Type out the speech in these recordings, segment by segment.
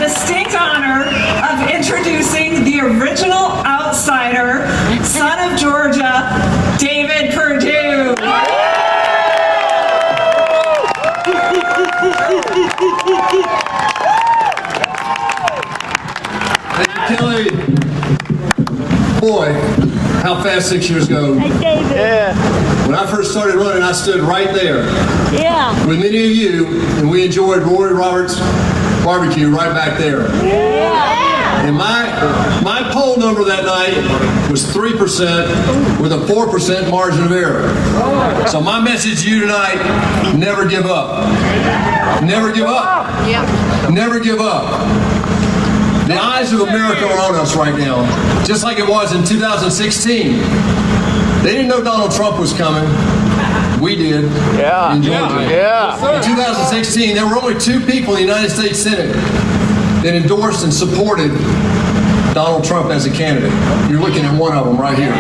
distinct honor of introducing the original outsider, son of Georgia, David Perdue. Thank you, Kelly. Boy, how fast 6 years go. Hey, David. Yeah. When I first started running, I stood right there. Yeah. With many of you, and we enjoyed Rory Roberts' barbecue right back there. Yeah. And my poll number that night was 3% with a 4% margin of error. So my message to you tonight, never give up. Never give up. Yeah. Never give up. The eyes of America are on us right now, just like it was in 2016. They didn't know Donald Trump was coming. We did. Yeah. In Georgia. Yeah. In 2016, there were only 2 people in the United States Senate that endorsed and supported Donald Trump as a candidate. You're looking at one of them right here.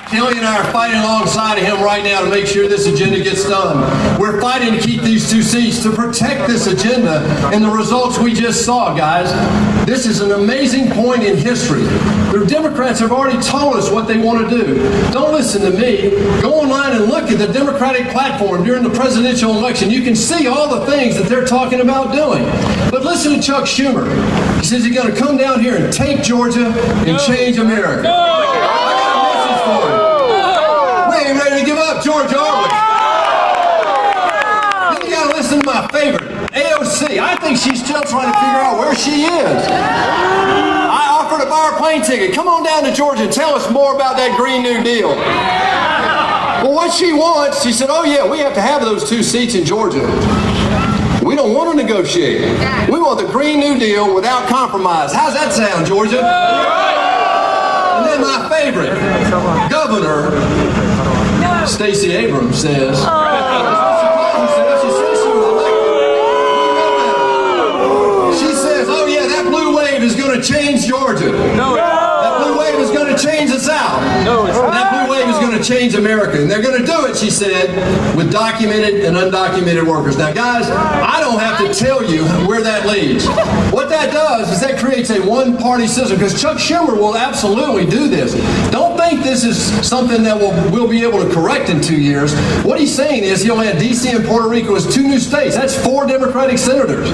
Kelly and I are fighting alongside of him right now to make sure this agenda gets done. We're fighting to keep these 2 seats, to protect this agenda and the results we just saw, guys. This is an amazing point in history. The Democrats have already told us what they want to do. Don't listen to me. Go online and look at the Democratic platform during the presidential election. You can see all the things that they're talking about doing. But listen to Chuck Schumer. He says he's going to come down here and take Georgia and change America. We ain't ready to give up, George, are we? Then you gotta listen to my favorite, AOC. I think she's still trying to figure out where she is. I offered to buy her plane ticket. Come on down to Georgia and tell us more about that Green New Deal. Well, what she wants, she said, oh yeah, we have to have those 2 seats in Georgia. We don't want to negotiate. We want the Green New Deal without compromise. How's that sound, Georgia? And then my favorite, Governor Stacey Abrams says, she says, oh yeah, that blue wave is going to change Georgia. That blue wave is going to change the South. That blue wave is going to change America. And they're going to do it, she said, with documented and undocumented workers. Now, guys, I don't have to tell you where that leads. What that does is that creates a one-party system, because Chuck Schumer will absolutely do this. Don't think this is something that we'll be able to correct in 2 years. What he's saying is he'll add D.C. and Puerto Rico as 2 new states. That's 4 Democratic senators.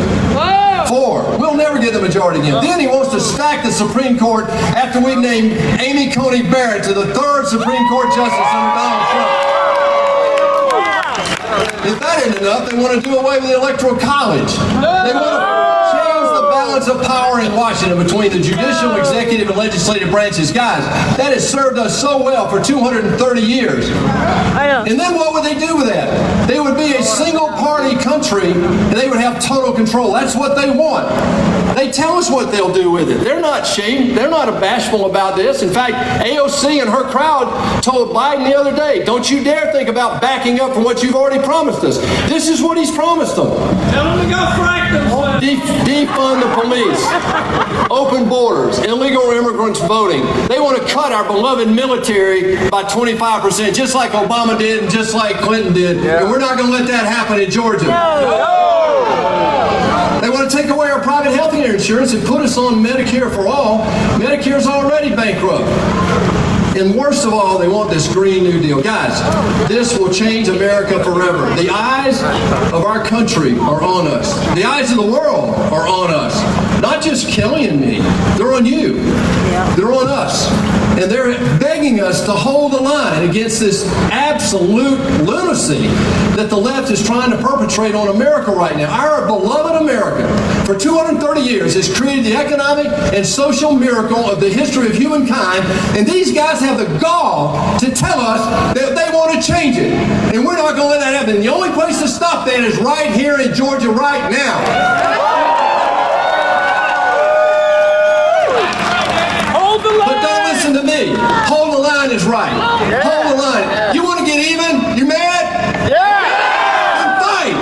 4. We'll never get the majority again. Then he wants to stack the Supreme Court after we've named Amy Coney Barrett to the 3rd Supreme Court Justice under Donald Trump. If that isn't enough, they want to do away with the Electoral College. They want to change the balance of power in Washington between the judicial, executive, and legislative branches. Guys, that has served us so well for 230 years. And then what would they do with that? They would be a single-party country, and they would have total control. That's what they want. They tell us what they'll do with it. They're not ashamed. They're not bashful about this. In fact, AOC and her crowd told Biden the other day, don't you dare think about backing up from what you've already promised us. This is what he's promised them. Tell them to go frighten themselves. Defund the police. Open borders. Illegal immigrants voting. They want to cut our beloved military by 25%, just like Obama did and just like Clinton did. And we're not going to let that happen in Georgia. They want to take away our private health care insurance and put us on Medicare for all. Medicare's already bankrupt. And worst of all, they want this Green New Deal. Guys, this will change America forever. The eyes of our country are on us. The eyes of the world are on us. Not just Kelly and me. They're on you. They're on us. And they're begging us to hold the line against this absolute lunacy that the left is trying to perpetrate on America right now. Our beloved America, for 230 years, has created the economic and social miracle of the history of humankind, and these guys have the gall to tell us that they want to change it. And we're not going to let that happen. The only place to stop that is right here in Georgia right now. But don't listen to me. Hold the line is right. Hold the line. You want to get even? You mad? Then fight.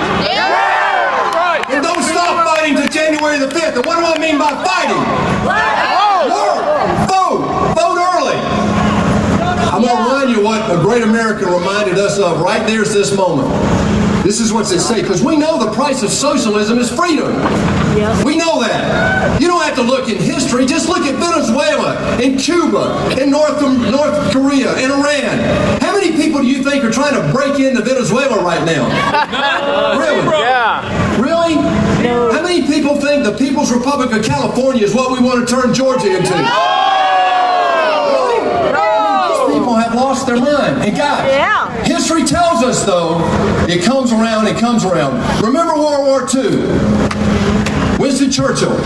And don't stop fighting to January the 5th. And what do I mean by fighting? Work. Vote. Vote early. I'm going to remind you what a great American reminded us of right there's this moment. This is what's at stake, because we know the price of socialism is freedom. Yes. We know that. You don't have to look in history. Just look at Venezuela and Cuba and North Korea and Iran. How many people do you think are trying to break into Venezuela right now? Really? Yeah. Really? No. How many people think the People's Republic of California is what we want to turn Georgia into? Really? These people have lost their mind. And guys, Yeah. history tells us, though, it comes around, it comes around. Remember World War II? Winston Churchill,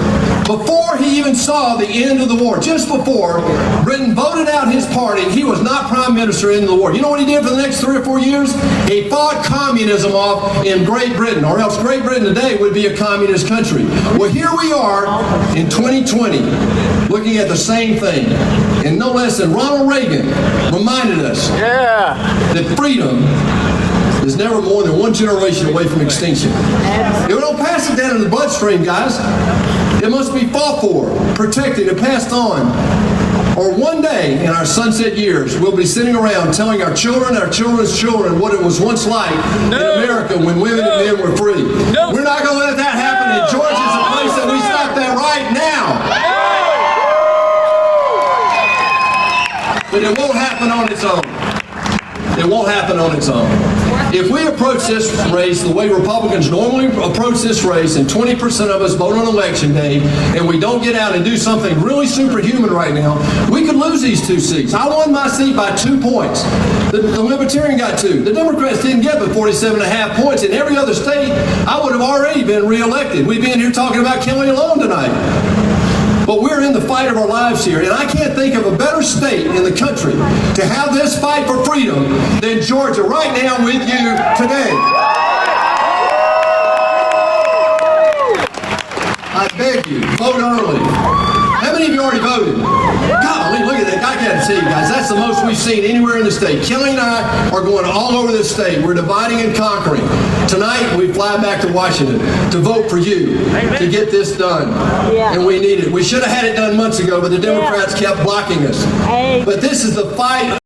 before he even saw the end of the war, just before, Britain voted out his party. He was not prime minister in the war. You know what he did for the next 3 or 4 years? He fought communism off in Great Britain, or else Great Britain today would be a communist country. Well, here we are in 2020, looking at the same thing. And no less than Ronald Reagan reminded us that freedom is never more than one generation away from extinction. If we don't pass it down in the bloodstream, guys, it must be fought for, protected, and passed on. Or one day in our sunset years, we'll be sitting around telling our children, our children's children, what it was once like in America when women and men were free. We're not going to let that happen, and Georgia's a place that we stop that right now. But it won't happen on its own. It won't happen on its own. If we approach this race the way Republicans normally approach this race, and 20% of us vote on election day, and we don't get out and do something really superhuman right now, we could lose these 2 seats. I won my seat by 2 points. The Libertarian got 2. The Democrats didn't get but 47.5 points. In every other state, I would have already been reelected. We'd be in here talking about Kelly alone tonight. But we're in the fight of our lives here, and I can't think of a better state in the country to have this fight for freedom than Georgia right now with you today. I beg you, vote early. How many of you already voted? Golly, look at that. I got to tell you guys, that's the most we've seen anywhere in the state. Kelly and I are going all over this state. We're dividing and conquering. Tonight, we fly back to Washington to vote for you, to get this done. Yeah. And we need it. We should have had it done months ago, but the Democrats kept blocking us. Hey. But this is the fight